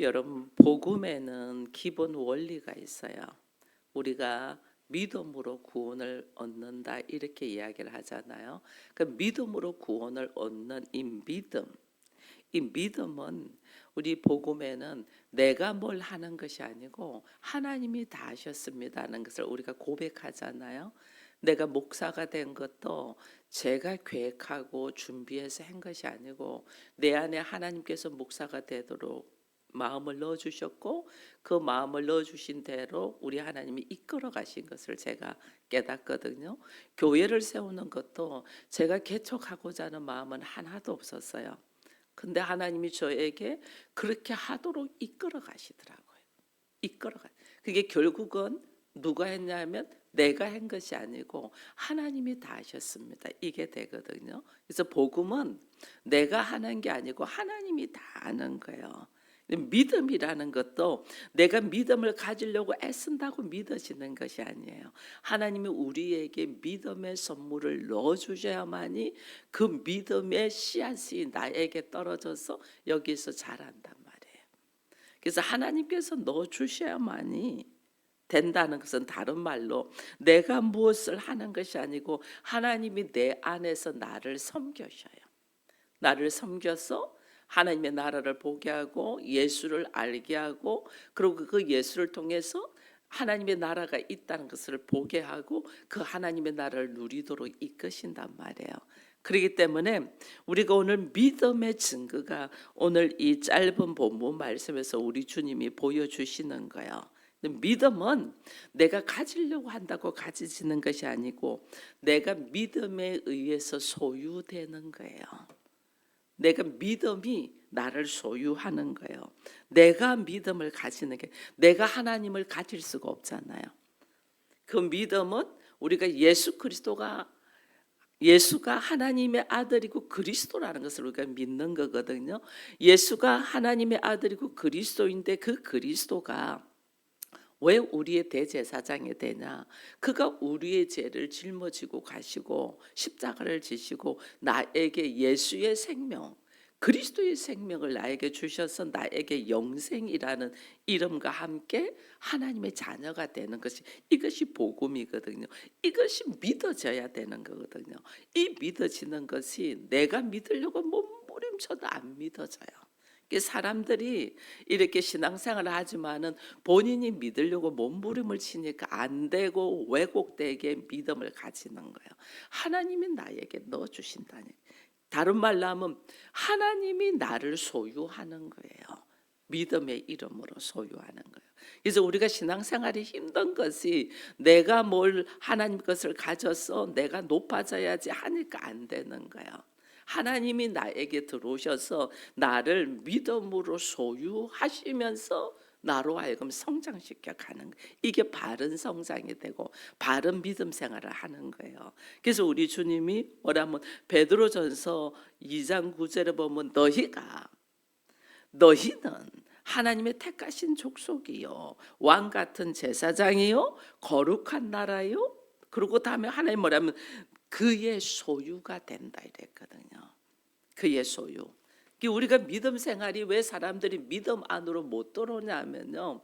여러분, 복음에는 기본 원리가 있어요. 우리가 믿음으로 구원을 얻는다 이렇게 이야기를 하잖아요. 그 믿음으로 구원을 얻는 이 믿음은 우리 복음에는 내가 뭘 하는 것이 아니고 하나님이 다 하셨습니다는 것을 우리가 고백하잖아요. 내가 목사가 된 것도 제가 계획하고 준비해서 한 것이 아니고 내 안에 하나님께서 목사가 되도록 마음을 넣어주셨고 그 마음을 넣어주신 대로 우리 하나님이 이끌어 가신 것을 제가 깨닫거든요. 교회를 세우는 것도 제가 개척하고자 하는 마음은 하나도 없었어요. 근데 하나님이 저에게 그렇게 하도록 이끌어 가시더라고요. 그게 결국은 누가 했냐면 내가 한 것이 아니고 하나님이 다 하셨습니다. 이게 되거든요. 그래서 복음은 내가 하는 게 아니고 하나님이 다 하는 거예요. 믿음이라는 것도 내가 믿음을 가지려고 애쓴다고 믿어지는 것이 아니에요. 하나님이 우리에게 믿음의 선물을 넣어주셔야만이 그 믿음의 씨앗이 나에게 떨어져서 여기서 자란단 말이에요. 그래서 하나님께서 넣어주셔야만이 된다는 것은 다른 말로 내가 무엇을 하는 것이 아니고 하나님이 내 안에서 나를 섬겨셔요. 나를 섬겨서 하나님의 나라를 보게 하고 예수를 알게 하고 그리고 그 예수를 통해서 하나님의 나라가 있다는 것을 보게 하고 그 하나님의 나라를 누리도록 이끄신단 말이에요. 그렇기 때문에 우리가 오늘 믿음의 증거가 오늘 이 짧은 본문 말씀에서 우리 주님이 보여주시는 거예요. 믿음은 내가 가지려고 한다고 가지지는 것이 아니고 내가 믿음에 의해서 소유되는 거예요. 내가 믿음이 나를 소유하는 거예요. 내가 믿음을 가지는 게 내가 하나님을 가질 수가 없잖아요. 그 믿음은 우리가 예수가 하나님의 아들이고 그리스도라는 것을 우리가 믿는 거거든요. 예수가 하나님의 아들이고 그리스도인데 그 그리스도가 왜 우리의 대제사장이 되냐? 그가 우리의 죄를 짊어지고 가시고 십자가를 지시고 나에게 예수의 생명, 그리스도의 생명을 나에게 주셔서 나에게 영생이라는 이름과 함께 하나님의 자녀가 되는 것이 이것이 복음이거든요. 이것이 믿어져야 되는 거거든요. 이 믿어지는 것이 내가 믿으려고 몸부림쳐도 안 믿어져요. 사람들이 이렇게 신앙생활을 하지만은 본인이 믿으려고 몸부림을 치니까 안 되고 왜곡되게 믿음을 가지는 거예요. 하나님이 나에게 넣어주신다니. 다른 말로 하면 하나님이 나를 소유하는 거예요. 믿음의 이름으로 소유하는 거예요. 그래서 우리가 신앙생활이 힘든 것이 내가 뭘 하나님 것을 가져서 내가 높아져야지 하니까 안 되는 거예요. 하나님이 나에게 들어오셔서 나를 믿음으로 소유하시면서 나로 하여금 성장시켜 가는 거예요. 이게 바른 성장이 되고 바른 믿음 생활을 하는 거예요. 그래서 우리 주님이 뭐라면 베드로전서 2장 9절에 보면 너희는 하나님의 택하신 족속이요 왕 같은 제사장이요 거룩한 나라요. 그리고 다음에 하나님 뭐라면 그의 소유가 된다 이랬거든요. 그의 소유. 우리가 믿음 생활이 왜 사람들이 믿음 안으로 못 들어오냐면요.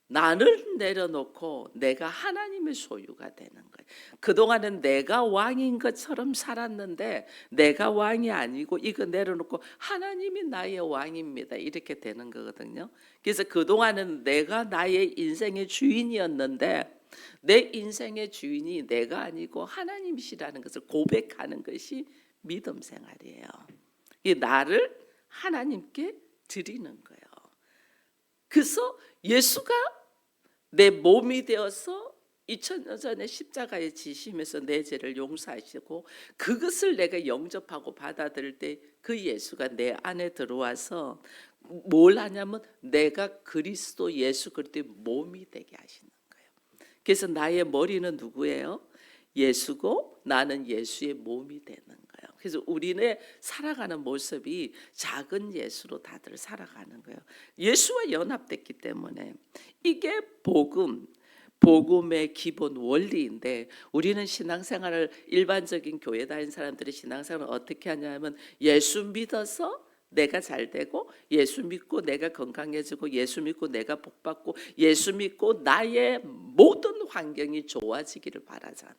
나를 내려놓고 내가 하나님의 소유가 되는 거예요. 그동안은 내가 왕인 것처럼 살았는데 내가 왕이 아니고 이거 내려놓고 하나님이 나의 왕입니다. 이렇게 되는 거거든요. 그래서 그동안은 내가 나의 인생의 주인이었는데 내 인생의 주인이 내가 아니고 하나님이시라는 것을 고백하는 것이 믿음 생활이에요. 이 나를 하나님께 드리는 거예요. 그래서 예수가 내 몸이 되어서 2000년 전에 십자가에 지시면서 내 죄를 용서하시고 그것을 내가 영접하고 받아들일 때 그 예수가 내 안에 들어와서 뭘 하냐면 내가 그리스도 예수 그리스도의 몸이 되게 하시는 거예요. 그래서 나의 머리는 누구예요? 예수고 나는 예수의 몸이 되는 거예요. 그래서 우리는 살아가는 모습이 작은 예수로 다들 살아가는 거예요. 예수와 연합됐기 때문에 이게 복음의 기본 원리인데 우리는 신앙생활을 일반적인 교회 다니는 사람들이 신앙생활을 어떻게 하냐면 예수 믿어서 내가 잘 되고, 예수 믿고 내가 건강해지고, 예수 믿고 내가 복받고, 예수 믿고 나의 모든 환경이 좋아지기를 바라잖아.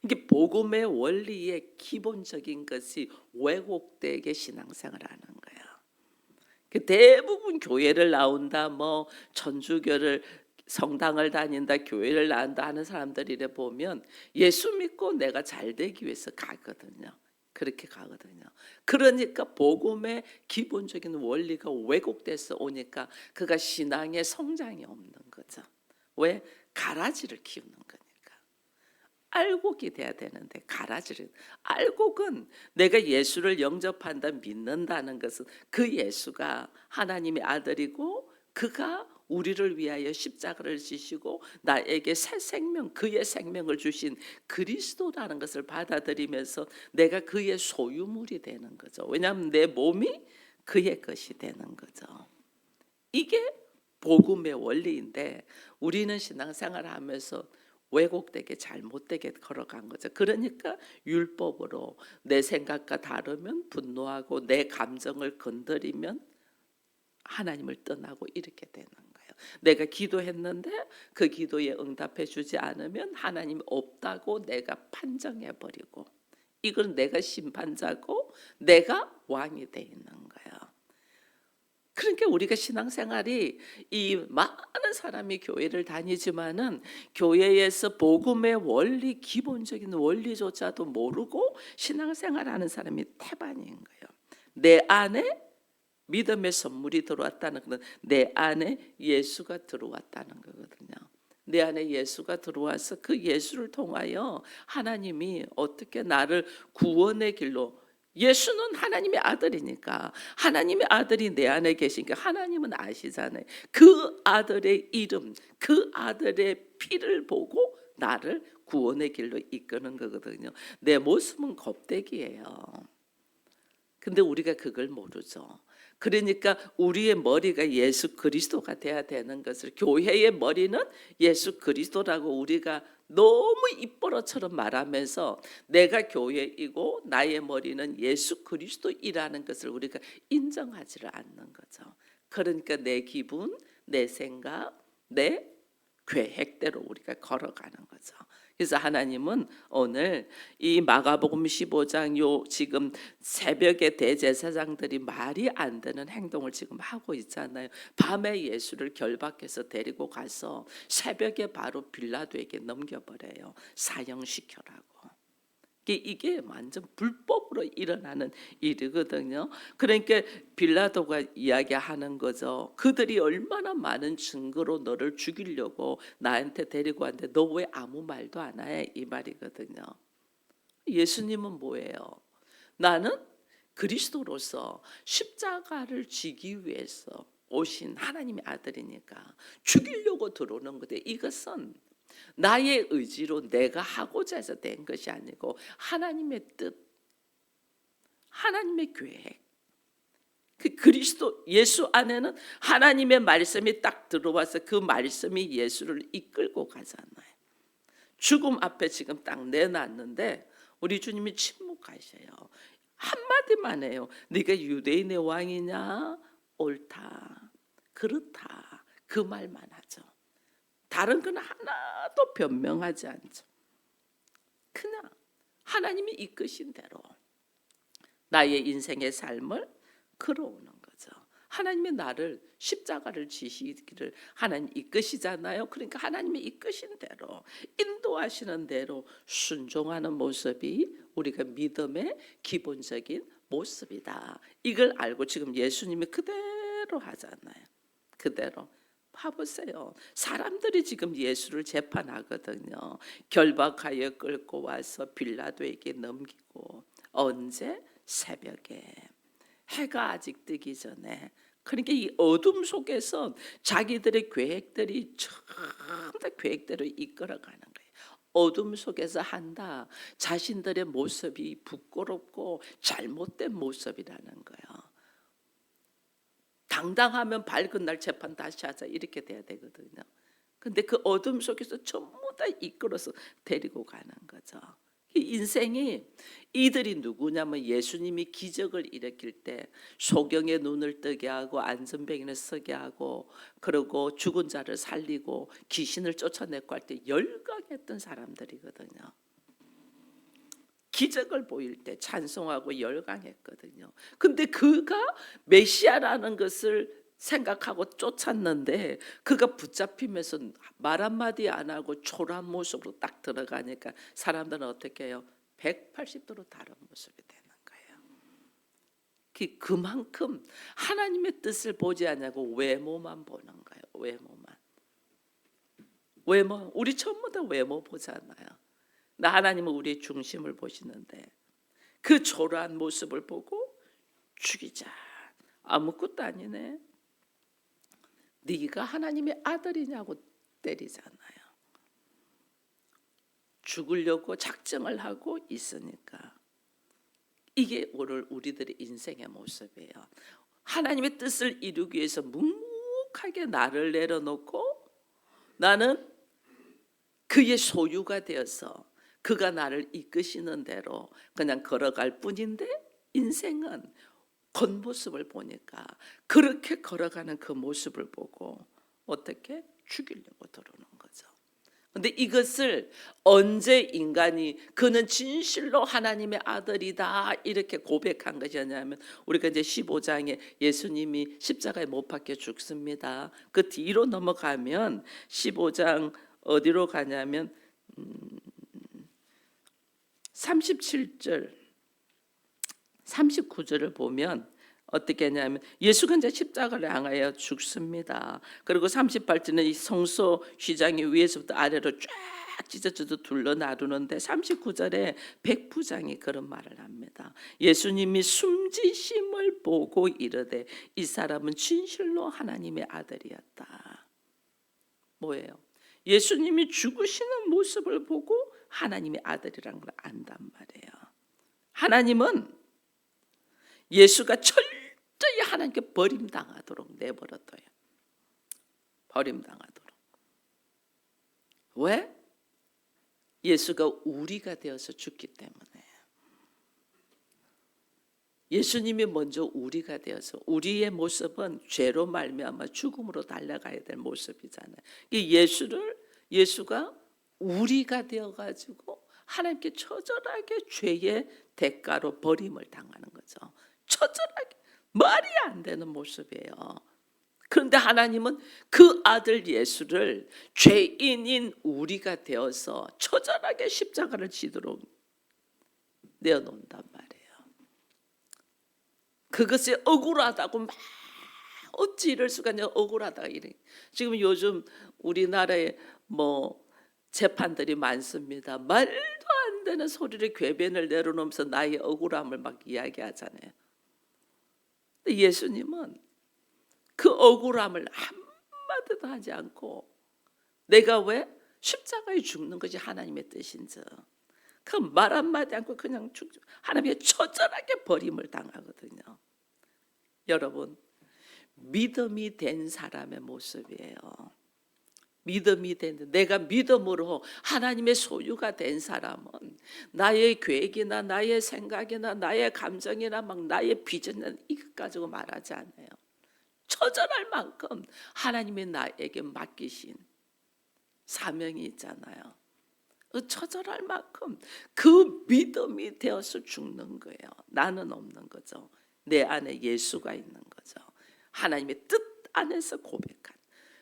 이게 복음의 원리의 기본적인 것이 왜곡되게 신앙생활을 하는 거야. 그 대부분 교회를 나온다, 뭐 천주교를 성당을 다닌다, 교회를 나온다 하는 사람들이래 보면 예수 믿고 내가 잘 되기 위해서 가거든요. 그렇게 가거든요. 그러니까 복음의 기본적인 원리가 왜곡돼서 오니까 그가 신앙의 성장이 없는 거죠. 왜? 가라지를 키우는 거니까. 알곡이 돼야 되는데 가라지를, 알곡은 내가 예수를 영접한다, 믿는다는 것은 그 예수가 하나님의 아들이고 그가 우리를 위하여 십자가를 지시고 나에게 새 생명, 그의 생명을 주신 그리스도라는 것을 받아들이면서 내가 그의 소유물이 되는 거죠. 왜냐하면 내 몸이 그의 것이 되는 거죠. 이게 복음의 원리인데 우리는 신앙생활을 하면서 왜곡되게 잘못되게 걸어간 거죠. 그러니까 율법으로 내 생각과 다르면 분노하고 내 감정을 건드리면 하나님을 떠나고 이렇게 되는 거예요. 내가 기도했는데 그 기도에 응답해 주지 않으면 하나님 없다고 내가 판정해 버리고, 이건 내가 심판자고 내가 왕이 돼 있는 거예요. 그러니까 우리가 신앙생활이, 이 많은 사람이 교회를 다니지만은 교회에서 복음의 원리, 기본적인 원리조차도 모르고 신앙생활하는 사람이 태반인 거예요. 내 안에 믿음의 선물이 들어왔다는 것은 내 안에 예수가 들어왔다는 거거든요. 내 안에 예수가 들어와서 그 예수를 통하여 하나님이 어떻게 나를 구원의 길로, 예수는 하나님의 아들이니까, 하나님의 아들이 내 안에 계시니까 하나님은 아시잖아요. 그 아들의 이름, 그 아들의 피를 보고 나를 구원의 길로 이끄는 거거든요. 내 모습은 껍데기예요. 근데 우리가 그걸 모르죠. 그러니까 우리의 머리가 예수 그리스도가 돼야 되는 것을, 교회의 머리는 예수 그리스도라고 우리가 너무 입버릇처럼 말하면서 내가 교회이고 나의 머리는 예수 그리스도이라는 것을 우리가 인정하지를 않는 거죠. 그러니까 내 기분, 내 생각, 내 계획대로 우리가 걸어가는 거죠. 그래서 하나님은 오늘 이 마가복음 15장 요 지금 새벽에 대제사장들이 말이 안 되는 행동을 지금 하고 있잖아요. 밤에 예수를 결박해서 데리고 가서 새벽에 바로 빌라도에게 넘겨버려요. 사형시켜라고. 이게 완전 불법으로 일어나는 일이거든요. 그러니까 빌라도가 이야기하는 거죠. 그들이 얼마나 많은 증거로 너를 죽이려고 나한테 데리고 왔는데 너 왜 아무 말도 안 해? 이 말이거든요. 예수님은 뭐예요? 나는 그리스도로서 십자가를 지기 위해서 오신 하나님의 아들이니까 죽이려고 들어오는 건데, 이것은 나의 의지로 내가 하고자 해서 된 것이 아니고 하나님의 뜻, 하나님의 계획. 그 그리스도 예수 안에는 하나님의 말씀이 딱 들어와서 그 말씀이 예수를 이끌고 가잖아요. 죽음 앞에 지금 딱 내놨는데 우리 주님이 침묵하셔요. 한마디만 해요. 네가 유대인의 왕이냐? 옳다, 그렇다, 그 말만 하죠. 다른 건 하나도 변명하지 않죠. 그냥 하나님이 이끄신 대로 나의 인생의 삶을 걸어오는 거죠. 하나님이 나를 십자가를 지시기를 하나님 이끄시잖아요. 그러니까 하나님이 이끄신 대로, 인도하시는 대로 순종하는 모습이 우리가 믿음의 기본적인 모습이다. 이걸 알고 지금 예수님이 그대로 하잖아요. 그대로. 봐보세요. 사람들이 지금 예수를 재판하거든요. 결박하여 끌고 와서 빌라도에게 넘기고, 언제? 새벽에, 해가 아직 뜨기 전에. 그러니까 이 어둠 속에서 자기들의 계획들이 전부 다 계획대로 이끌어가는 거예요. 어둠 속에서 한다. 자신들의 모습이 부끄럽고 잘못된 모습이라는 거예요. 당당하면 밝은 날 재판 다시 하자, 이렇게 돼야 되거든요. 근데 그 어둠 속에서 전부 다 이끌어서 데리고 가는 거죠. 이 인생이 이들이 누구냐면 예수님이 기적을 일으킬 때 소경의 눈을 뜨게 하고 안전병인을 서게 하고 그리고 죽은 자를 살리고 귀신을 쫓아내고 할 때 열광했던 사람들이거든요. 기적을 보일 때 찬송하고 열광했거든요. 근데 그가 메시아라는 것을 생각하고 쫓았는데 그가 붙잡히면서 말 한마디 안 하고 초라한 모습으로 딱 들어가니까 사람들은 어떻게 해요? 180도로 다른 모습이 되는 거예요. 그만큼 하나님의 뜻을 보지 않냐고 외모만 보는 거예요. 외모. 우리 전부 다 외모 보잖아요. 나 하나님은 우리의 중심을 보시는데 그 초라한 모습을 보고 죽이자. 아무것도 아니네. 네가 하나님의 아들이냐고 때리잖아요. 죽으려고 작정을 하고 있으니까. 이게 오늘 우리들의 인생의 모습이에요. 하나님의 뜻을 이루기 위해서 묵묵하게 나를 내려놓고 나는 그의 소유가 되어서 그가 나를 이끄시는 대로 그냥 걸어갈 뿐인데 인생은 겉모습을 보니까 그렇게 걸어가는 그 모습을 보고 어떻게 죽이려고 들어오는 거죠. 근데 이것을 언제 인간이 그는 진실로 하나님의 아들이다 이렇게 고백한 것이냐면 우리가 이제 15장에 예수님이 십자가에 못 박혀 죽습니다. 그 뒤로 넘어가면 15장 어디로 가냐면 37절 39절을 보면 어떻게 하냐면 예수가 이제 십자가를 향하여 죽습니다. 그리고 38절은 이 성소 휘장이 위에서부터 아래로 쫙 찢어져서 둘러 나르는데 39절에 백부장이 그런 말을 합니다. 예수님이 숨지심을 보고 이르되 이 사람은 진실로 하나님의 아들이었다. 뭐예요? 예수님이 죽으시는 모습을 보고 하나님의 아들이라는 걸 안단 말이에요. 하나님은 예수가 철저히 하나님께 버림당하도록 내버려둬요. 버림당하도록. 왜? 예수가 우리가 되어서 죽기 때문에. 예수님이 먼저 우리가 되어서 우리의 모습은 죄로 말미암아 죽음으로 달려가야 될 모습이잖아요. 예수가 우리가 되어가지고 하나님께 처절하게 죄의 대가로 버림을 당하는 거죠. 처절하게 말이 안 되는 모습이에요. 그런데 하나님은 그 아들 예수를 죄인인 우리가 되어서 처절하게 십자가를 지도록 내어놓는단 말이에요. 그것이 억울하다고 막 어찌 이럴 수가 있냐 억울하다 이래. 지금 요즘 우리나라에 재판들이 많습니다. 말도 안 되는 소리를 궤변을 내려놓으면서 나의 억울함을 막 이야기하잖아요. 근데 예수님은 그 억울함을 한마디도 하지 않고 내가 왜 십자가에 죽는 것이 하나님의 뜻인지 그 말 한마디 않고 그냥 하나님의 처절하게 버림을 당하거든요. 여러분 믿음이 된 사람의 모습이에요. 믿음이 된 내가 믿음으로 하나님의 소유가 된 사람은 나의 계획이나 나의 생각이나 나의 감정이나 막 나의 비전이나 이것 가지고 말하지 않아요. 처절할 만큼 하나님이 나에게 맡기신 사명이 있잖아요. 그 처절할 만큼 그 믿음이 되어서 죽는 거예요. 나는 없는 거죠. 내 안에 예수가 있는 거죠. 하나님의 뜻 안에서 고백한.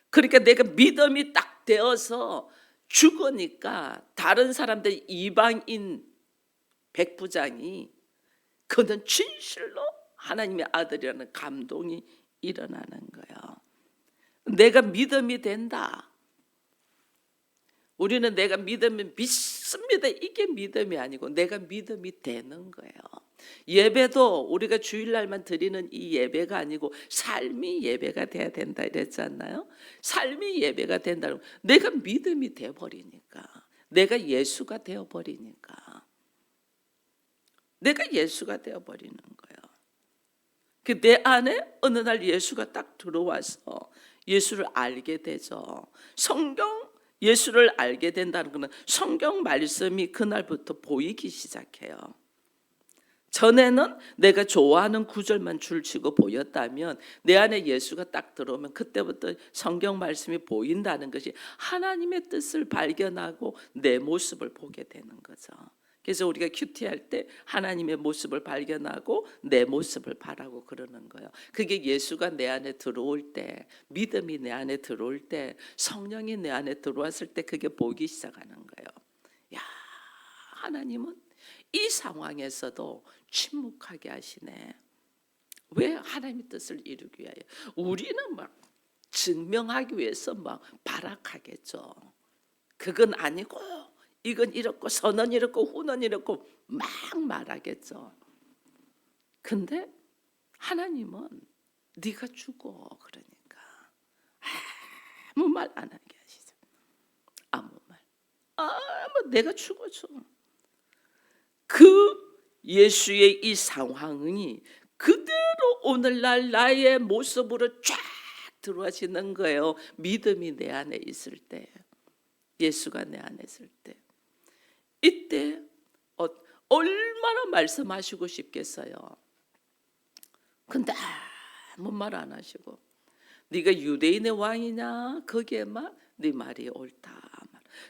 그러니까 내가 믿음이 딱 되어서 죽으니까 다른 사람들 이방인 백부장이 그는 진실로 하나님의 아들이라는 감동이 일어나는 거예요. 내가 믿음이 된다. 우리는 내가 믿습니다. 이게 믿음이 아니고 내가 믿음이 되는 거예요. 예배도 우리가 주일날만 드리는 이 예배가 아니고 삶이 예배가 돼야 된다 이랬잖아요. 삶이 예배가 된다는 내가 믿음이 돼버리니까 내가 예수가 되어버리니까 내가 예수가 되어버리는 거예요. 내 안에 어느 날 예수가 딱 들어와서 예수를 알게 되죠. 성경 예수를 알게 된다는 것은 성경 말씀이 그날부터 보이기 시작해요. 전에는 내가 좋아하는 구절만 줄치고 보였다면 내 안에 예수가 딱 들어오면 그때부터 성경 말씀이 보인다는 것이 하나님의 뜻을 발견하고 내 모습을 보게 되는 거죠. 그래서 우리가 큐티할 때 하나님의 모습을 발견하고 내 모습을 바라고 그러는 거예요. 그게 예수가 내 안에 들어올 때, 믿음이 내 안에 들어올 때, 성령이 내 안에 들어왔을 때 그게 보이기 시작하는 거예요. 야, 하나님은 이 상황에서도 침묵하게 하시네. 왜? 하나님의 뜻을 이루기 위하여. 우리는 막 증명하기 위해서 막 발악하겠죠. 그건 아니고 이건 이렇고 선은 이렇고 후는 이렇고 막 말하겠죠. 근데 하나님은 네가 죽어 그러니까 아무 말 안 하게 하시죠. 아무 말. 내가 죽어줘. 그 예수의 이 상황이 그대로 오늘날 나의 모습으로 쫙 들어와지는 거예요. 믿음이 내 안에 있을 때, 예수가 내 안에 있을 때, 이때 얼마나 말씀하시고 싶겠어요. 근데 아무 말 안 하시고 네가 유대인의 왕이냐? 거기에 막 네 말이 옳다.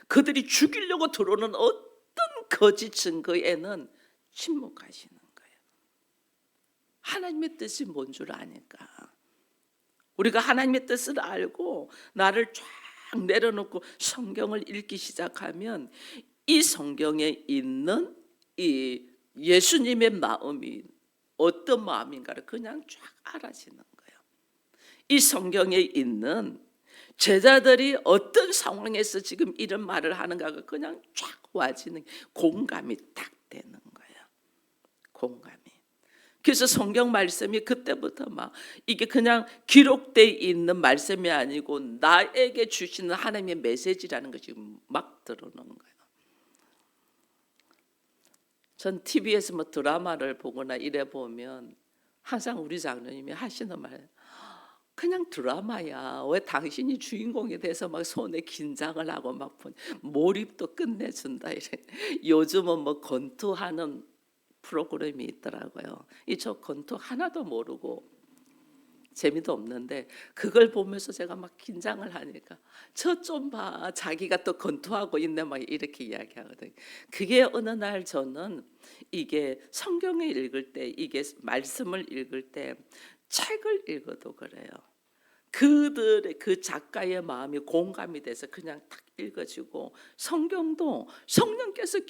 그들이 죽이려고 들어오는 어떤 거짓 증거에는 침묵하시는 거예요. 하나님의 뜻이 뭔 줄 아니까. 우리가 하나님의 뜻을 알고 나를 쫙 내려놓고 성경을 읽기 시작하면 이 성경에 있는 이 예수님의 마음이 어떤 마음인가를 그냥 쫙 알아지는 거예요. 이 성경에 있는 제자들이 어떤 상황에서 지금 이런 말을 하는가가 그냥 쫙 와지는, 공감이 딱 되는 거예요. 공감이. 그래서 성경 말씀이 그때부터 막 이게 그냥 기록되어 있는 말씀이 아니고 나에게 주시는 하나님의 메시지라는 것이 막 들어오는 거예요. 전 TV에서 뭐 드라마를 보거나 이래 보면 항상 우리 장로님이 하시는 말, 그냥 드라마야. 왜 당신이 주인공이 돼서 막 손에 긴장을 하고 막 몰입도 끝내준다 이래. 요즘은 뭐 권투하는 프로그램이 있더라고요. 저 권투 하나도 모르고 재미도 없는데 그걸 보면서 제가 막 긴장을 하니까 저 좀 봐, 자기가 또 권투하고 있네 막 이렇게 이야기하거든요. 그게 어느 날 저는 이게 성경을 읽을 때, 이게 말씀을 읽을 때, 책을 읽어도 그래요. 그들의 그 작가의 마음이 공감이 돼서 그냥 딱 읽어지고, 성경도 성령께서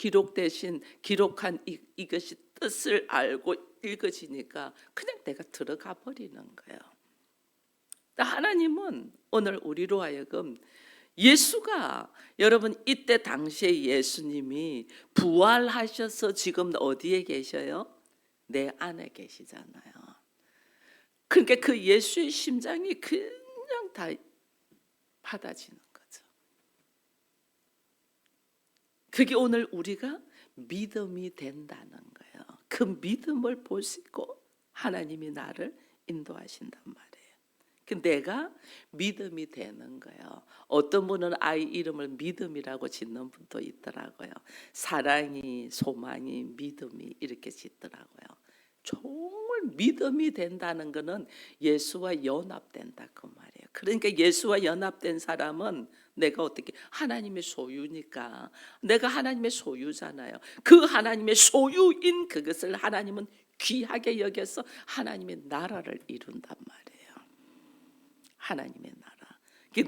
기록한 이것이 뜻을 알고 읽어지니까 그냥 내가 들어가 버리는 거예요. 하나님은 오늘 우리로 하여금 예수가, 여러분 이때 당시에 예수님이 부활하셔서 지금 어디에 계셔요? 내 안에 계시잖아요. 그러니까 그 예수의 심장이 그냥 다 받아지는 거죠. 그게 오늘 우리가 믿음이 된다는 거예요. 그 믿음을 보시고 하나님이 나를 인도하신단 말이에요. 내가 믿음이 되는 거예요. 어떤 분은 아이 이름을 믿음이라고 짓는 분도 있더라고요. 사랑이, 소망이, 믿음이 이렇게 짓더라고요. 정말 믿음이 된다는 것은 예수와 연합된다 그 말이에요. 그러니까 예수와 연합된 사람은 내가 어떻게, 하나님의 소유니까, 내가 하나님의 소유잖아요. 그 하나님의 소유인 그것을 하나님은 귀하게 여겨서 하나님의 나라를 이룬단 말이에요. 하나님의 나라.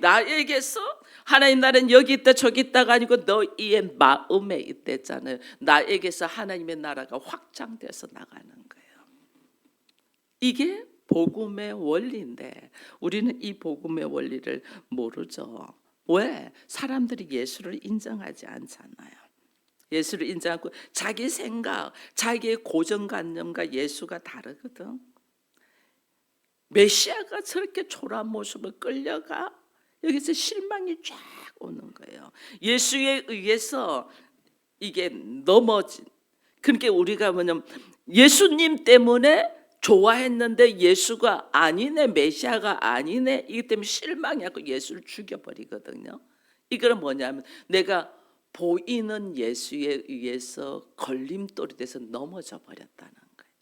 나에게서 하나님 나라는 여기 있다 저기 있다가 아니고 너희의 마음에 있댔잖아요. 나에게서 하나님의 나라가 확장돼서 나가는 거예요. 이게 복음의 원리인데 우리는 이 복음의 원리를 모르죠. 왜? 사람들이 예수를 인정하지 않잖아요. 예수를 인정하고 자기 생각, 자기의 고정관념과 예수가 다르거든. 메시아가 저렇게 초라한 모습을 끌려가 여기서 실망이 쫙 오는 거예요. 예수에 의해서 이게 넘어진, 그러니까 우리가 뭐냐면 예수님 때문에 좋아했는데 예수가 아니네, 메시아가 아니네, 이기 때문에 실망해갖고 예수를 죽여버리거든요. 이거는 뭐냐면 내가 보이는 예수에 의해서 걸림돌이 돼서 넘어져 버렸다는 거예요.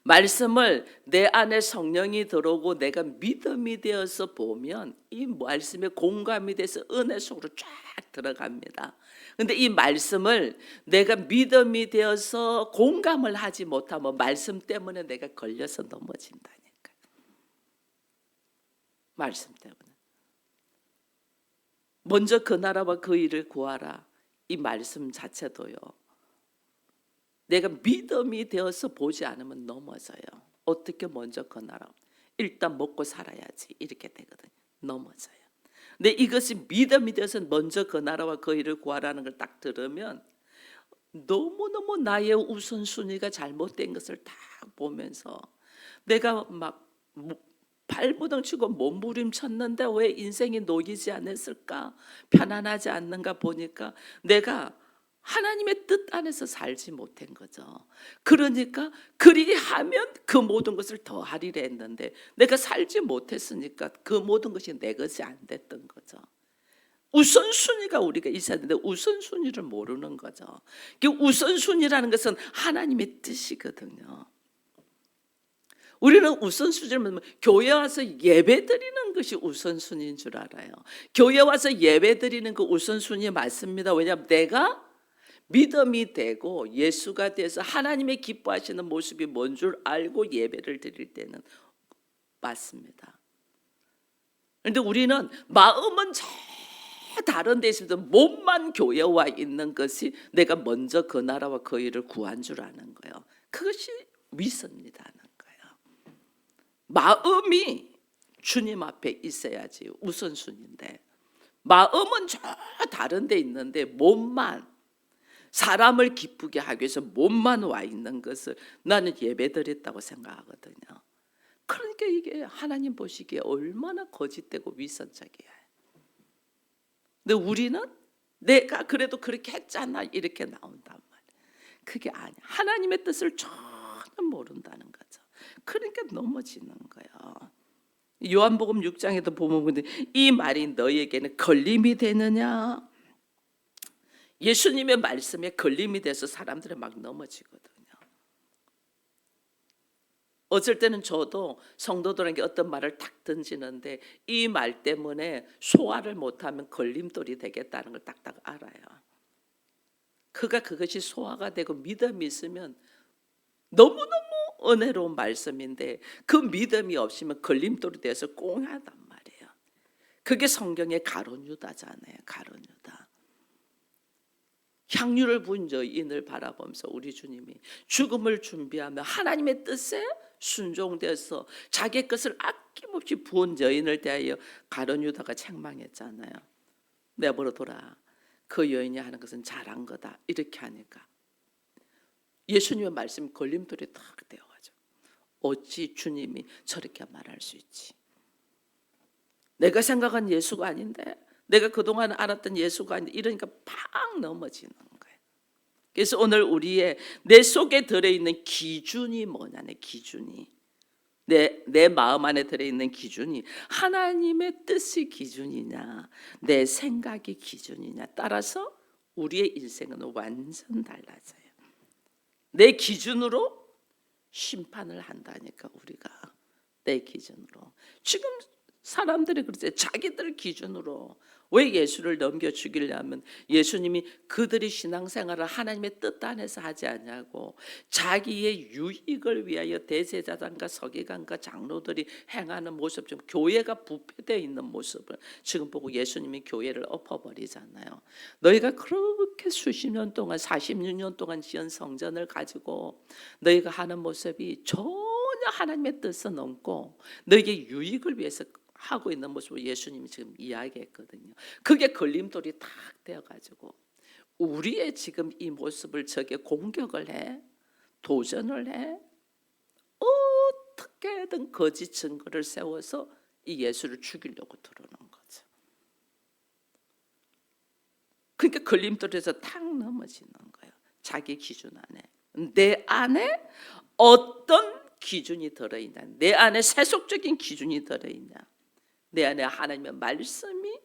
말씀을 내 안에 성령이 들어오고 내가 믿음이 되어서 보면 이 말씀에 공감이 돼서 은혜 속으로 쫙 들어갑니다. 근데 이 말씀을 내가 믿음이 되어서 공감을 하지 못하면 말씀 때문에 내가 걸려서 넘어진다니까. 말씀 때문에. 먼저 그 나라와 그 일을 구하라. 이 말씀 자체도요. 내가 믿음이 되어서 보지 않으면 넘어져요. 어떻게 먼저 그 나라? 일단 먹고 살아야지. 이렇게 되거든요. 넘어져요. 근데 이것이 믿음이 되어서 먼저 그 나라와 그 일을 구하라는 걸 딱 들으면 너무너무 나의 우선순위가 잘못된 것을 딱 보면서 내가 막 발버둥 치고 몸부림쳤는데 왜 인생이 녹이지 않았을까? 편안하지 않는가 보니까 내가 하나님의 뜻 안에서 살지 못한 거죠. 그러니까 그리하면 그 모든 것을 더하리라 했는데 내가 살지 못했으니까 그 모든 것이 내 것이 안 됐던 거죠. 우선순위가 우리가 있어야 되는데 우선순위를 모르는 거죠. 그 우선순위라는 것은 하나님의 뜻이거든요. 우리는 우선순위를 교회 와서 예배 드리는 것이 우선순위인 줄 알아요. 교회 와서 예배 드리는 그 우선순위 맞습니다. 왜냐하면 내가 믿음이 되고 예수가 돼서 하나님의 기뻐하시는 모습이 뭔 줄 알고 예배를 드릴 때는 맞습니다. 그런데 우리는 마음은 저 다른 데 있어도 몸만 교회 와 있는 것이 내가 먼저 그 나라와 그 일을 구한 줄 아는 거예요. 그것이 위선이라는 거예요. 마음이 주님 앞에 있어야지 우선순위인데 마음은 저 다른 데 있는데 몸만 사람을 기쁘게 하기 위해서 몸만 와 있는 것을 나는 예배드렸다고 생각하거든요. 그러니까 이게 하나님 보시기에 얼마나 거짓되고 위선적이에요. 근데 우리는 내가 그래도 그렇게 했잖아 이렇게 나온단 말이에요. 그게 아니야. 하나님의 뜻을 전혀 모른다는 거죠. 그러니까 넘어지는 거예요. 요한복음 6장에도 보면 이 말이 너희에게는 걸림이 되느냐? 예수님의 말씀에 걸림이 돼서 사람들이 막 넘어지거든요. 어쩔 때는 저도 성도들에게 어떤 말을 탁 던지는데 이 말 때문에 소화를 못하면 걸림돌이 되겠다는 걸 딱딱 알아요. 그것이 소화가 되고 믿음이 있으면 너무너무 은혜로운 말씀인데 그 믿음이 없으면 걸림돌이 돼서 꽁하단 말이에요. 그게 성경의 가룟 유다잖아요. 가룟 유다. 향유를 부은 여인을 바라보면서 우리 주님이 죽음을 준비하며 하나님의 뜻에 순종돼서 자기 것을 아낌없이 부은 여인을 대하여 가룟 유다가 책망했잖아요. 내버려둬라. 그 여인이 하는 것은 잘한 거다. 이렇게 하니까 예수님의 말씀이 걸림돌이 탁 되어가지고 어찌 주님이 저렇게 말할 수 있지? 내가 생각한 예수가 아닌데 내가 그동안 알았던 예수가 아닌데 이러니까 팍 넘어지는 거예요. 그래서 오늘 우리의 내 속에 들어있는 기준이 뭐냐네. 기준이 내 마음 안에 들어있는 기준이 하나님의 뜻이 기준이냐 내 생각이 기준이냐 따라서 우리의 인생은 완전 달라져요. 내 기준으로 심판을 한다니까. 우리가 내 기준으로 지금 사람들이 그러죠. 자기들 기준으로 왜 예수를 넘겨 주기려면 예수님이 그들이 신앙생활을 하나님의 뜻 안에서 하지 않냐고 자기의 유익을 위하여 대제사장과 서기관과 장로들이 행하는 모습 좀 교회가 부패되어 있는 모습을 지금 보고 예수님이 교회를 엎어버리잖아요. 너희가 그렇게 수십 년 동안 46년 동안 지은 성전을 가지고 너희가 하는 모습이 전혀 하나님의 뜻을 넘고 너희의 유익을 위해서 하고 있는 모습을 예수님이 지금 이야기했거든요. 그게 걸림돌이 탁 되어가지고 우리의 지금 이 모습을 저게 공격을 해, 도전을 해, 어떻게든 거짓 증거를 세워서 이 예수를 죽이려고 들어오는 거죠. 그러니까 걸림돌에서 탁 넘어지는 거예요. 자기 기준 안에 내 안에 어떤 기준이 들어있냐, 내 안에 세속적인 기준이 들어있냐. 내 안에 하나님의 말씀이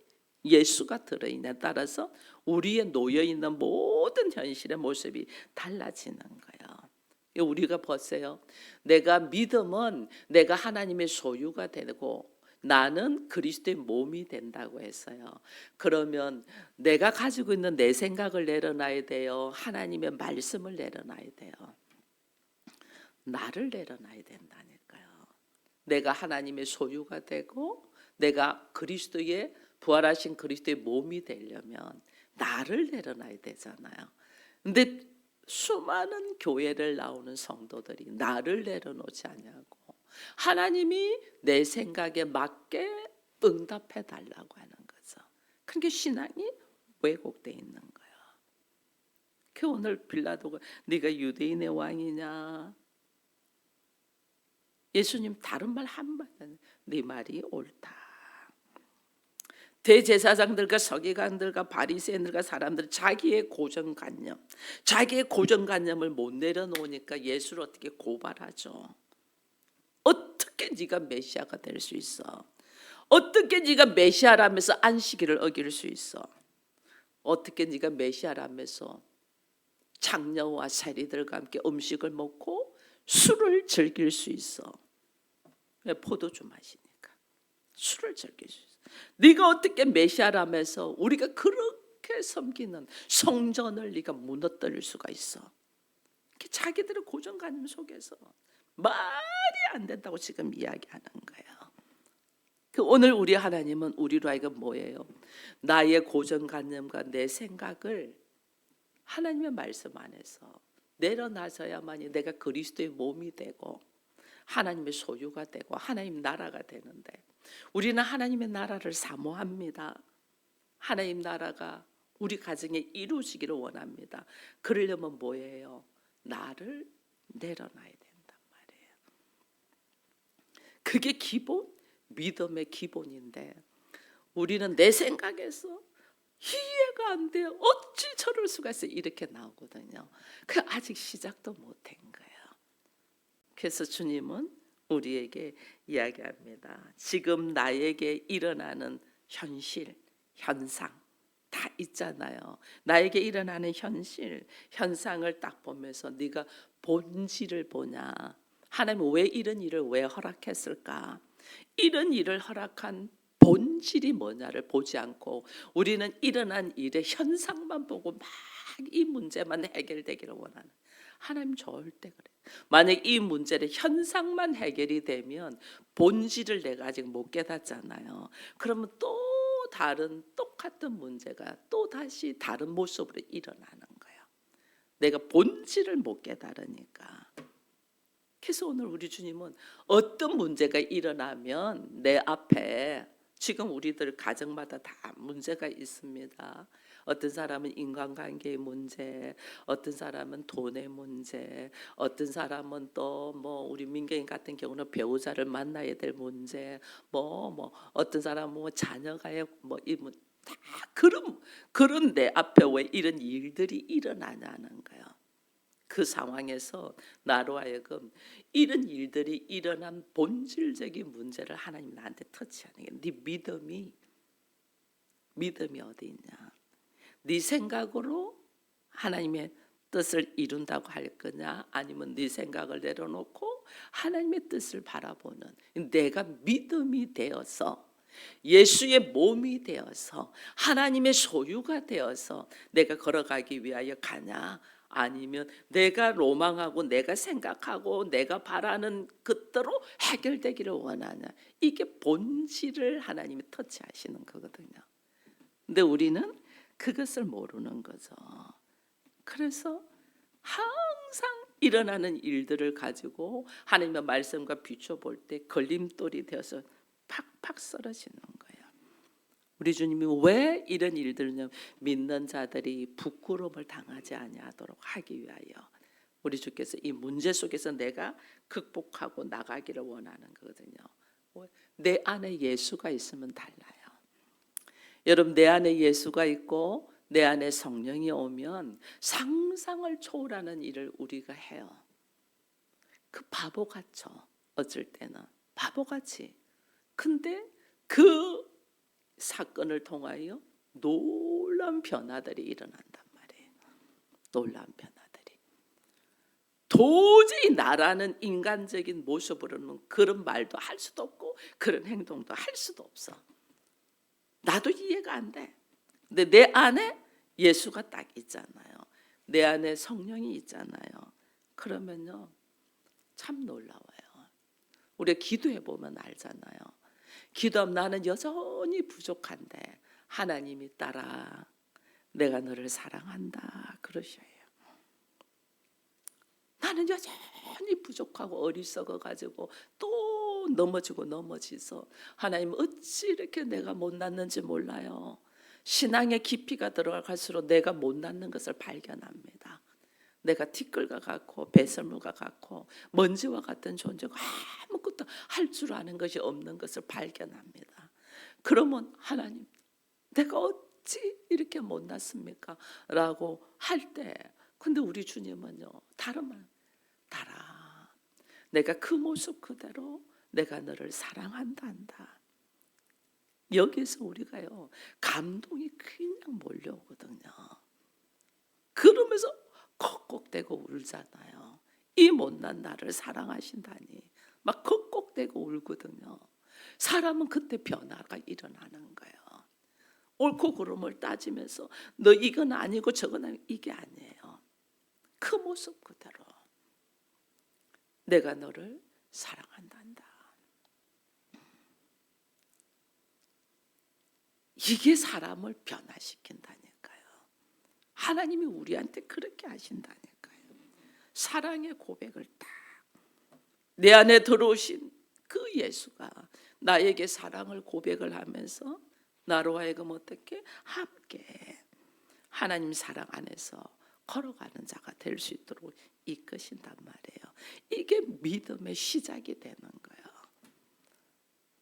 예수가 들어있냐에 따라서 우리의 놓여있는 모든 현실의 모습이 달라지는 거예요. 우리가 보세요. 내가 믿음은 내가 하나님의 소유가 되고 나는 그리스도의 몸이 된다고 했어요. 그러면 내가 가지고 있는 내 생각을 내려놔야 돼요. 하나님의 말씀을 내려놔야 돼요. 나를 내려놔야 된다니까요. 내가 하나님의 소유가 되고 내가 그리스도의 부활하신 그리스도의 몸이 되려면 나를 내려놔야 되잖아요. 근데 수많은 교회를 나오는 성도들이 나를 내려놓지 않냐고 하나님이 내 생각에 맞게 응답해 달라고 하는 거죠. 그러니까 신앙이 왜곡되어 있는 거예요. 그 오늘 빌라도가 네가 유대인의 왕이냐? 예수님 다른 말 한마디 네 말이 옳다. 대제사장들과 서기관들과 바리새인들과 사람들 자기의 고정관념, 자기의 고정관념을 못 내려놓으니까 예수를 어떻게 고발하죠. 어떻게 네가 메시아가 될 수 있어? 어떻게 네가 메시아라면서 안식일을 어길 수 있어? 어떻게 네가 메시아라면서 장녀와 세리들과 함께 음식을 먹고 술을 즐길 수 있어? 왜? 포도주 마시니까 술을 즐길 수 있어. 네가 어떻게 메시아라면서 우리가 그렇게 섬기는 성전을 네가 무너뜨릴 수가 있어? 자기들의 고정관념 속에서 말이 안 된다고 지금 이야기하는 거예요. 오늘 우리 하나님은 우리로 하여금 뭐예요? 나의 고정관념과 내 생각을 하나님의 말씀 안에서 내려놔서야만이 내가 그리스도의 몸이 되고 하나님의 소유가 되고 하나님 나라가 되는데, 우리는 하나님의 나라를 사모합니다. 하나님 나라가 우리 가정에 이루어지기를 원합니다. 그러려면 뭐예요? 나를 내려놔야 된단 말이에요. 그게 기본, 믿음의 기본인데 우리는 내 생각에서 이해가 안 돼요. 어찌 저럴 수가 있어요. 이렇게 나오거든요. 그 아직 시작도 못한 거예요. 그래서 주님은 우리에게 이야기합니다. 지금 나에게 일어나는 현실, 현상 다 있잖아요. 나에게 일어나는 현실, 현상을 딱 보면서 네가 본질을 보냐. 하나님 왜 이런 일을 왜 허락했을까? 이런 일을 허락한 본질이 뭐냐를 보지 않고 우리는 일어난 일의 현상만 보고 막 이 문제만 해결되기를 원하는, 하나님 절대 그래. 만약 이 문제의 현상만 해결이 되면 본질을 내가 아직 못 깨닫잖아요. 그러면 또 다른 똑같은 문제가 또 다시 다른 모습으로 일어나는 거예요. 내가 본질을 못 깨달으니까. 그래서 오늘 우리 주님은 어떤 문제가 일어나면 내 앞에, 지금 우리들 가정마다 다 문제가 있습니다. 어떤 사람은 인간관계의 문제, 어떤 사람은 돈의 문제, 어떤 사람은 또 뭐 우리 민경이 같은 경우는 배우자를 만나야 될 문제, 어떤 사람은 뭐 자녀가의 다 그런 내 앞에 왜 이런 일들이 일어나냐는 거예요. 그 상황에서 나로 하여금 이런 일들이 일어난 본질적인 문제를 하나님 나한테 터치하는 게, 네 믿음이 어디 있냐? 네 생각으로 하나님의 뜻을 이룬다고 할 거냐? 아니면 네 생각을 내려놓고 하나님의 뜻을 바라보는, 내가 믿음이 되어서 예수의 몸이 되어서 하나님의 소유가 되어서 내가 걸어가기 위하여 가냐? 아니면 내가 로망하고 내가 생각하고 내가 바라는 것대로 해결되기를 원하냐? 이게 본질을 하나님이 터치하시는 거거든요. 근데 우리는 그것을 모르는 거죠. 그래서 항상 일어나는 일들을 가지고 하나님의 말씀과 비춰볼 때 걸림돌이 되어서 팍팍 쓰러지는 거예요. 우리 주님이 왜 이런 일들을 믿는 자들이 부끄러움을 당하지 아니하도록 하기 위하여 우리 주께서 이 문제 속에서 내가 극복하고 나가기를 원하는 거거든요. 내 안에 예수가 있으면 달라요. 여러분, 내 안에 예수가 있고 내 안에 성령이 오면 상상을 초월하는 일을 우리가 해요. 그 바보 같죠. 어쩔 때는 바보같이. 근데 그 사건을 통하여 놀라운 변화들이 일어난단 말이에요. 놀라운 변화들이. 도저히 나라는 인간적인 모습으로는 그런 말도 할 수도 없고 그런 행동도 할 수도 없어. 나도 이해가 안 돼. 근데 내 안에 예수가 딱 있잖아요. 내 안에 성령이 있잖아요. 그러면요 참 놀라워요. 우리가 기도해 보면 알잖아요. 기도하면 나는 여전히 부족한데 하나님이 따라 내가 너를 사랑한다 그러셔요. 나는 여전히 부족하고 어리석어가지고 또 넘어지서 하나님 어찌 이렇게 내가 못났는지 몰라요. 신앙의 깊이가 들어갈수록 내가 못났는 것을 발견합니다. 내가 티끌과 같고 배설물과 같고 먼지와 같은 존재고 아무것도 할 줄 아는 것이 없는 것을 발견합니다. 그러면 하나님 내가 어찌 이렇게 못났습니까? 라고 할 때 근데 우리 주님은요 다른 말 따라 내가 그 모습 그대로 내가 너를 사랑한다 한다. 여기서 우리가요 감동이 그냥 몰려오거든요. 그러면서 컥컥대고 울잖아요. 이 못난 나를 사랑하신다니 막 컥컥대고 울거든요. 사람은 그때 변화가 일어나는 거예요. 옳고 그름을 따지면서 너 이건 아니고 저건 아니고 이게 아니에요. 그 모습 그대로 내가 너를 사랑한단다. 이게 사람을 변화시킨다니까요. 하나님이 우리한테 그렇게 하신다니까요. 사랑의 고백을 딱 내 안에 들어오신 그 예수가 나에게 사랑을 고백을 하면서 나로 하여금 어떻게 함께 하나님 사랑 안에서 걸어가는 자가 될 수 있도록 이끄신단 말이에요. 이게 믿음의 시작이 되는 거예요.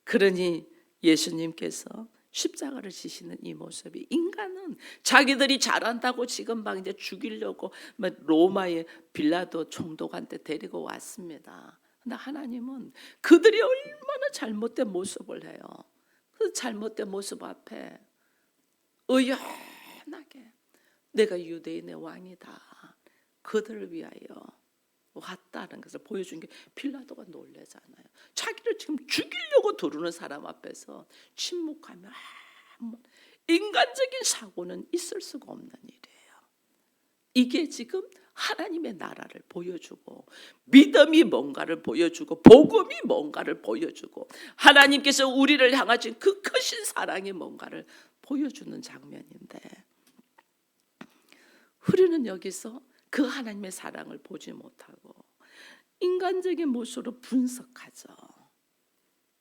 그러니 예수님께서 십자가를 지시는 이 모습이 인간은 자기들이 잘한다고 지금 막 이제 죽이려고 로마의 빌라도 총독한테 데리고 왔습니다. 근데 하나님은 그들이 얼마나 잘못된 모습을 해요. 그 잘못된 모습 앞에 의연하게 내가 유대인의 왕이다. 그들을 위하여 왔다는 것을 보여준 게 빌라도가 놀라잖아요. 자기를 지금 죽이려고 두르는 사람 앞에서 침묵하면 인간적인 사고는 있을 수가 없는 일이에요. 이게 지금 하나님의 나라를 보여주고 믿음이 뭔가를 보여주고 복음이 뭔가를 보여주고 하나님께서 우리를 향하신 그 크신 사랑이 뭔가를 보여주는 장면인데 우리는 여기서 그 하나님의 사랑을 보지 못하고 인간적인 모습으로 분석하죠.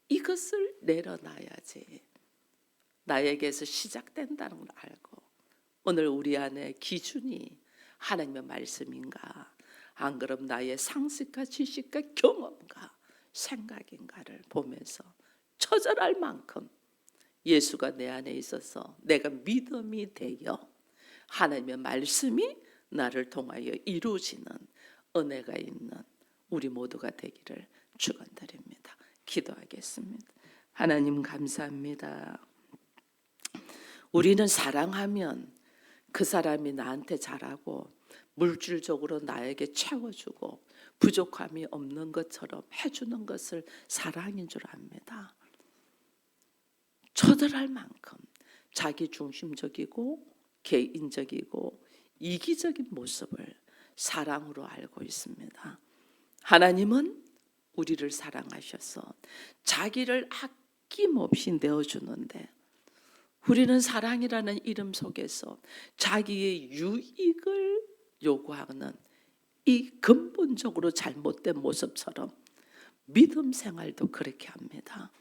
이것을 내려놔야지 나에게서 시작된다는 걸 알고 오늘 우리 안에 기준이 하나님의 말씀인가 안 그럼 나의 상식과 지식과 경험과 생각인가를 보면서 처절할 만큼 예수가 내 안에 있어서 내가 믿음이 되어 하나님의 말씀이 나를 통하여 이루어지는 은혜가 있는 우리 모두가 되기를 축원드립니다. 기도하겠습니다. 하나님 감사합니다. 우리는 사랑하면 그 사람이 나한테 잘하고 물질적으로 나에게 채워주고 부족함이 없는 것처럼 해주는 것을 사랑인 줄 압니다. 처절할 만큼 자기중심적이고 개인적이고 이기적인 모습을 사랑으로 알고 있습니다. 하나님은 우리를 사랑하셔서 자기를 아낌없이 내어주는데 우리는 사랑이라는 이름 속에서 자기의 유익을 요구하는 이 근본적으로 잘못된 모습처럼 믿음 생활도 그렇게 합니다.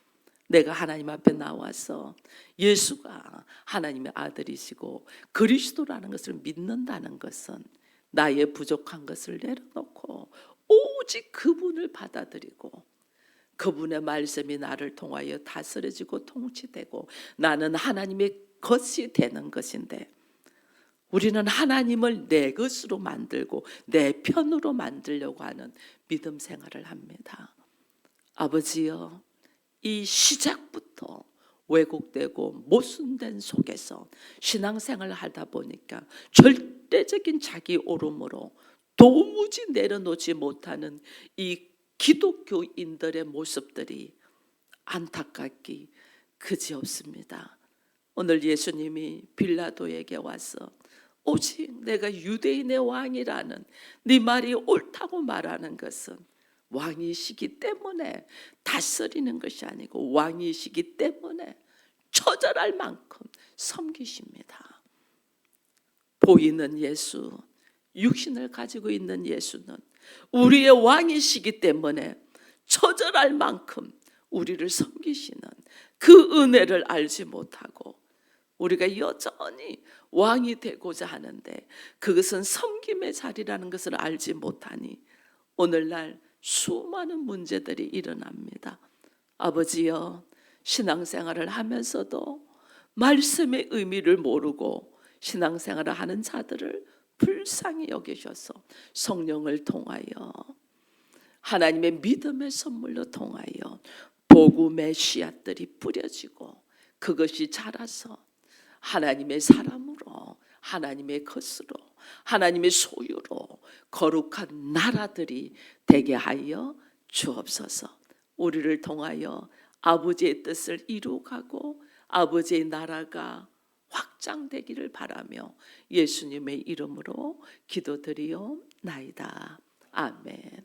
내가 하나님 앞에 나와서 예수가 하나님의 아들이시고 그리스도라는 것을 믿는다는 것은 나의 부족한 것을 내려놓고 오직 그분을 받아들이고 그분의 말씀이 나를 통하여 다스려지고 통치되고 나는 하나님의 것이 되는 것인데 우리는 하나님을 내 것으로 만들고 내 편으로 만들려고 하는 믿음 생활을 합니다. 아버지여 이 시작부터 왜곡되고 모순된 속에서 신앙생활을 하다 보니까 절대적인 자기 오름으로 도무지 내려놓지 못하는 이 기독교인들의 모습들이 안타깝기 그지없습니다. 오늘 예수님이 빌라도에게 와서 오직 내가 유대인의 왕이라는 네 말이 옳다고 말하는 것은 왕이시기 때문에 다스리는 것이 아니고 왕이시기 때문에 처절할 만큼 섬기십니다. 보이는 예수, 육신을 가지고 있는 예수는 우리의 왕이시기 때문에 처절할 만큼 우리를 섬기시는 그 은혜를 알지 못하고 우리가 여전히 왕이 되고자 하는데 그것은 섬김의 자리라는 것을 알지 못하니 오늘날 수많은 문제들이 일어납니다. 아버지여, 신앙생활을 하면서도 말씀의 의미를 모르고 신앙생활을 하는 자들을 불쌍히 여기셔서 성령을 통하여 하나님의 믿음의 선물로 통하여 복음의 씨앗들이 뿌려지고 그것이 자라서 하나님의 사람으로 하나님의 것으로 하나님의 소유로 거룩한 나라들이 되게 하여 주옵소서. 우리를 통하여 아버지의 뜻을 이루어가고 아버지의 나라가 확장되기를 바라며 예수님의 이름으로 기도드리옵나이다. 아멘.